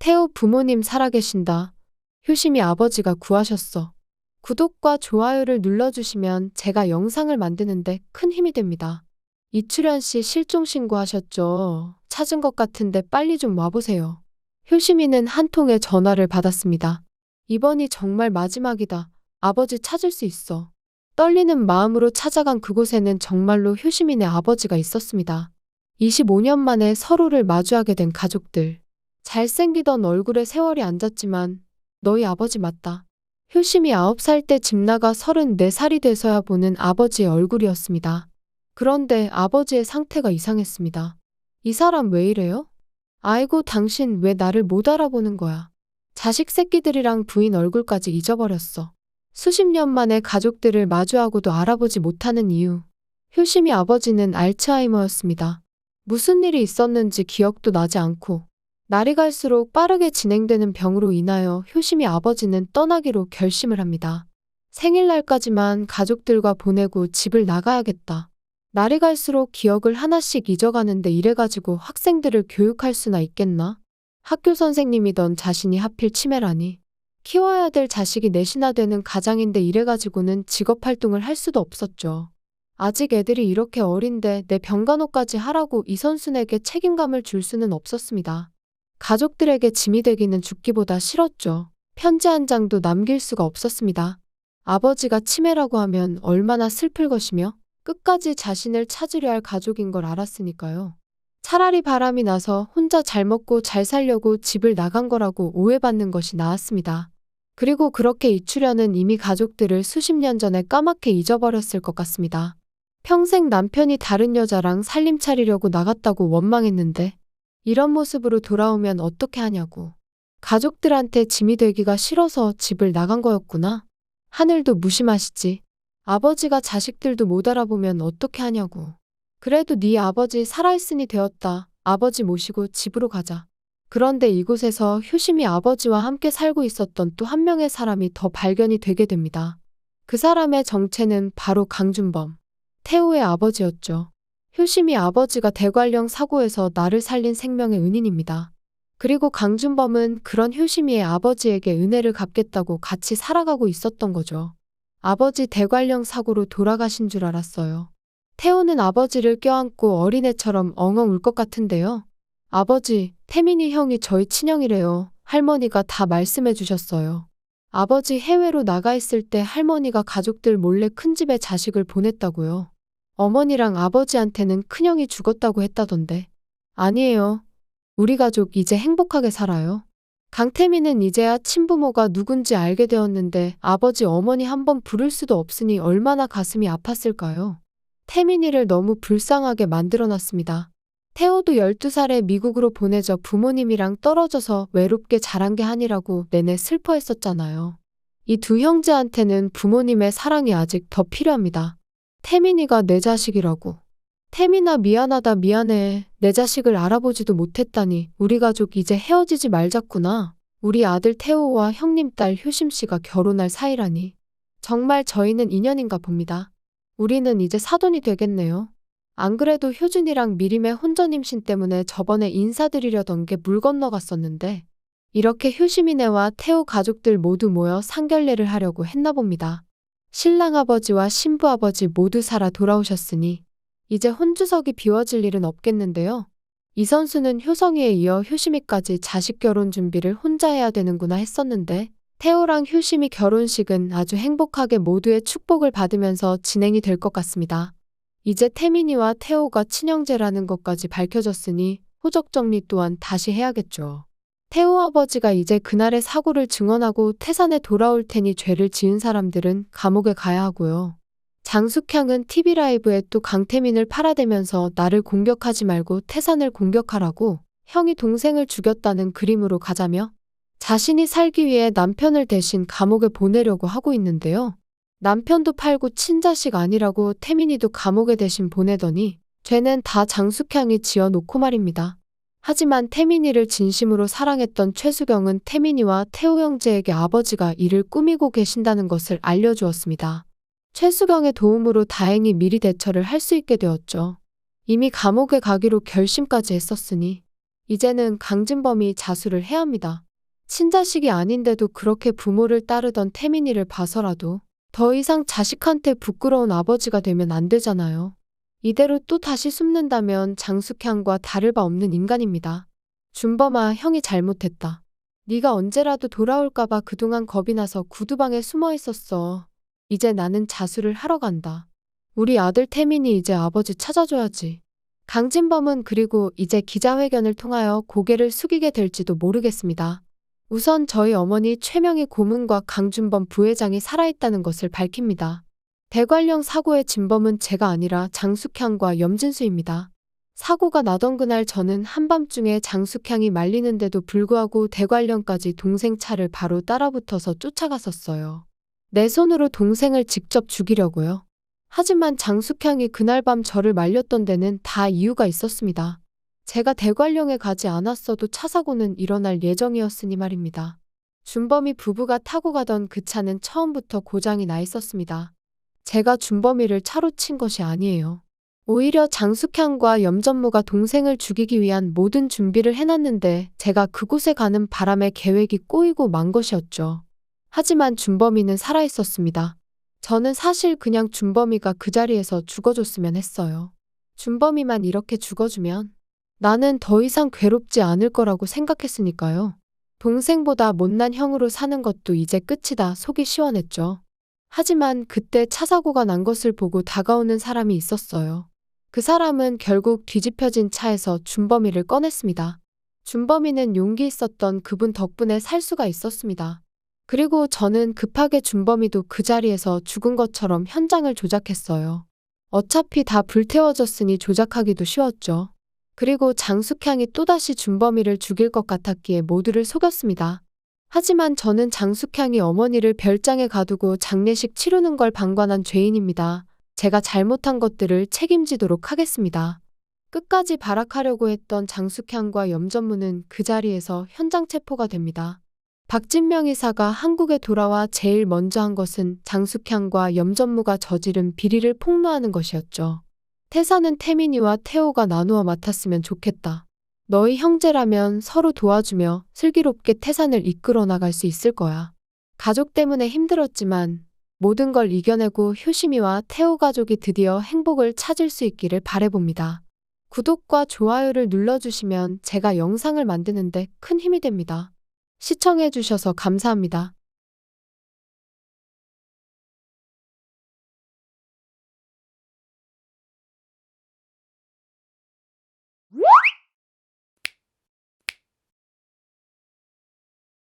태우 부모님 살아계신다. 효심이 아버지가 구하셨어. 구독과 좋아요를 눌러주시면 제가 영상을 만드는데 큰 힘이 됩니다. 이출연 씨 실종 신고하셨죠? 찾은 것 같은데 빨리 좀 와보세요. 효심이는 한 통의 전화를 받았습니다. 이번이 정말 마지막이다. 아버지 찾을 수 있어. 떨리는 마음으로 찾아간 그곳에는 정말로 효심이네 아버지가 있었습니다. 25년 만에 서로를 마주하게 된 가족들. 잘생기던 얼굴에 세월이 앉았지만 너희 아버지 맞다. 효심이 9살 때 집 나가 34살이 돼서야 보는 아버지의 얼굴이었습니다. 그런데 아버지의 상태가 이상했습니다. 이 사람 왜 이래요? 아이고 당신 왜 나를 못 알아보는 거야. 자식 새끼들이랑 부인 얼굴까지 잊어버렸어. 수십 년 만에 가족들을 마주하고도 알아보지 못하는 이유. 효심이 아버지는 알츠하이머였습니다. 무슨 일이 있었는지 기억도 나지 않고 날이 갈수록 빠르게 진행되는 병으로 인하여 효심이 아버지는 떠나기로 결심을 합니다. 생일날까지만 가족들과 보내고 집을 나가야겠다. 날이 갈수록 기억을 하나씩 잊어가는데 이래가지고 학생들을 교육할 수나 있겠나? 학교 선생님이던 자신이 하필 치매라니. 키워야 될 자식이 넷이나 되는 가장인데 이래가지고는 직업활동을 할 수도 없었죠. 아직 애들이 이렇게 어린데 내 병간호까지 하라고 이선순에게 책임감을 줄 수는 없었습니다. 가족들에게 짐이 되기는 죽기보다 싫었죠. 편지 한 장도 남길 수가 없었습니다. 아버지가 치매라고 하면 얼마나 슬플 것이며 끝까지 자신을 찾으려 할 가족인 걸 알았으니까요. 차라리 바람이 나서 혼자 잘 먹고 잘 살려고 집을 나간 거라고 오해받는 것이 나았습니다. 그리고 그렇게 이출연은 이미 가족들을 수십 년 전에 까맣게 잊어버렸을 것 같습니다. 평생 남편이 다른 여자랑 살림 차리려고 나갔다고 원망했는데 이런 모습으로 돌아오면 어떻게 하냐고. 가족들한테 짐이 되기가 싫어서 집을 나간 거였구나. 하늘도 무심하시지. 아버지가 자식들도 못 알아보면 어떻게 하냐고. 그래도 네 아버지 살아있으니 되었다. 아버지 모시고 집으로 가자. 그런데 이곳에서 효심이 아버지와 함께 살고 있었던 또 한 명의 사람이 더 발견이 되게 됩니다. 그 사람의 정체는 바로 강준범. 태우의 아버지였죠. 효심이 아버지가 대관령 사고에서 나를 살린 생명의 은인입니다. 그리고 강준범은 그런 효심이의 아버지에게 은혜를 갚겠다고 같이 살아가고 있었던 거죠. 아버지 대관령 사고로 돌아가신 줄 알았어요. 태우는 아버지를 껴안고 어린애처럼 엉엉 울 것 같은데요. 아버지, 태민이 형이 저희 친형이래요. 할머니가 다 말씀해 주셨어요. 아버지 해외로 나가 있을 때 할머니가 가족들 몰래 큰 집에 자식을 보냈다고요. 어머니랑 아버지한테는 큰형이 죽었다고 했다던데. 아니에요. 우리 가족 이제 행복하게 살아요. 강태민은 이제야 친부모가 누군지 알게 되었는데 아버지 어머니 한번 부를 수도 없으니 얼마나 가슴이 아팠을까요? 태민이를 너무 불쌍하게 만들어놨습니다. 태호도 12살에 미국으로 보내져 부모님이랑 떨어져서 외롭게 자란 게 아니라고 내내 슬퍼했었잖아요. 이 두 형제한테는 부모님의 사랑이 아직 더 필요합니다. 태민이가 내 자식이라고. 태민아 미안하다 미안해. 내 자식을 알아보지도 못했다니. 우리 가족 이제 헤어지지 말자꾸나. 우리 아들 태호와 형님 딸 효심씨가 결혼할 사이라니. 정말 저희는 인연인가 봅니다. 우리는 이제 사돈이 되겠네요. 안 그래도 효준이랑 미림의 혼전 임신 때문에 저번에 인사드리려던 게 물 건너갔었는데 이렇게 효심이네와 태호 가족들 모두 모여 상견례를 하려고 했나 봅니다. 신랑 아버지와 신부 아버지 모두 살아 돌아오셨으니 이제 혼주석이 비워질 일은 없겠는데요. 이선수는 효성이에 이어 효심이까지 자식 결혼 준비를 혼자 해야 되는구나 했었는데 태호랑 효심이 결혼식은 아주 행복하게 모두의 축복을 받으면서 진행이 될 것 같습니다. 이제 태민이와 태호가 친형제라는 것까지 밝혀졌으니 호적 정리 또한 다시 해야겠죠. 태호 아버지가 이제 그날의 사고를 증언하고 태산에 돌아올 테니 죄를 지은 사람들은 감옥에 가야 하고요. 장숙향은 TV라이브에 또 강태민을 팔아대면서 나를 공격하지 말고 태산을 공격하라고 형이 동생을 죽였다는 그림으로 가자며 자신이 살기 위해 남편을 대신 감옥에 보내려고 하고 있는데요. 남편도 팔고 친자식 아니라고 태민이도 감옥에 대신 보내더니 죄는 다 장숙향이 지어놓고 말입니다. 하지만 태민이를 진심으로 사랑했던 최수경은 태민이와 태호 형제에게 아버지가 이를 꾸미고 계신다는 것을 알려주었습니다. 최수경의 도움으로 다행히 미리 대처를 할 수 있게 되었죠. 이미 감옥에 가기로 결심까지 했었으니 이제는 강진범이 자수를 해야 합니다. 친자식이 아닌데도 그렇게 부모를 따르던 태민이를 봐서라도 더 이상 자식한테 부끄러운 아버지가 되면 안 되잖아요. 이대로 또 다시 숨는다면 장숙향과 다를 바 없는 인간입니다. 준범아, 형이 잘못했다. 네가 언제라도 돌아올까봐 그동안 겁이 나서 구두방에 숨어 있었어. 이제 나는 자수를 하러 간다. 우리 아들 태민이 이제 아버지 찾아줘야지. 강진범은 그리고 이제 기자회견을 통하여 고개를 숙이게 될지도 모르겠습니다. 우선 저희 어머니 최명희 고문과 강준범 부회장이 살아있다는 것을 밝힙니다. 대관령 사고의 진범은 제가 아니라 장숙향과 염진수입니다. 사고가 나던 그날 저는 한밤중에 장숙향이 말리는데도 불구하고 대관령까지 동생 차를 바로 따라붙어서 쫓아갔었어요. 내 손으로 동생을 직접 죽이려고요. 하지만 장숙향이 그날 밤 저를 말렸던 데는 다 이유가 있었습니다. 제가 대관령에 가지 않았어도 차 사고는 일어날 예정이었으니 말입니다. 준범이 부부가 타고 가던 그 차는 처음부터 고장이 나 있었습니다. 제가 준범이를 차로 친 것이 아니에요. 오히려 장숙향과 염전무가 동생을 죽이기 위한 모든 준비를 해놨는데 제가 그곳에 가는 바람에 계획이 꼬이고 만 것이었죠. 하지만 준범이는 살아있었습니다. 저는 사실 그냥 준범이가 그 자리에서 죽어줬으면 했어요. 준범이만 이렇게 죽어주면 나는 더 이상 괴롭지 않을 거라고 생각했으니까요. 동생보다 못난 형으로 사는 것도 이제 끝이다 속이 시원했죠. 하지만 그때 차 사고가 난 것을 보고 다가오는 사람이 있었어요. 그 사람은 결국 뒤집혀진 차에서 준범이를 꺼냈습니다. 준범이는 용기 있었던 그분 덕분에 살 수가 있었습니다. 그리고 저는 급하게 준범이도 그 자리에서 죽은 것처럼 현장을 조작했어요. 어차피 다 불태워졌으니 조작하기도 쉬웠죠. 그리고 장숙향이 또다시 준범이를 죽일 것 같았기에 모두를 속였습니다. 하지만 저는 장숙향이 어머니를 별장에 가두고 장례식 치르는 걸 방관한 죄인입니다. 제가 잘못한 것들을 책임지도록 하겠습니다. 끝까지 발악하려고 했던 장숙향과 염전무는 그 자리에서 현장 체포가 됩니다. 박진명 이사가 한국에 돌아와 제일 먼저 한 것은 장숙향과 염전무가 저지른 비리를 폭로하는 것이었죠. 태사는 태민이와 태호가 나누어 맡았으면 좋겠다. 너희 형제라면 서로 도와주며 슬기롭게 태산을 이끌어 나갈 수 있을 거야. 가족 때문에 힘들었지만 모든 걸 이겨내고 효심이와 태호 가족이 드디어 행복을 찾을 수 있기를 바라봅니다. 구독과 좋아요를 눌러주시면 제가 영상을 만드는데 큰 힘이 됩니다. 시청해주셔서 감사합니다.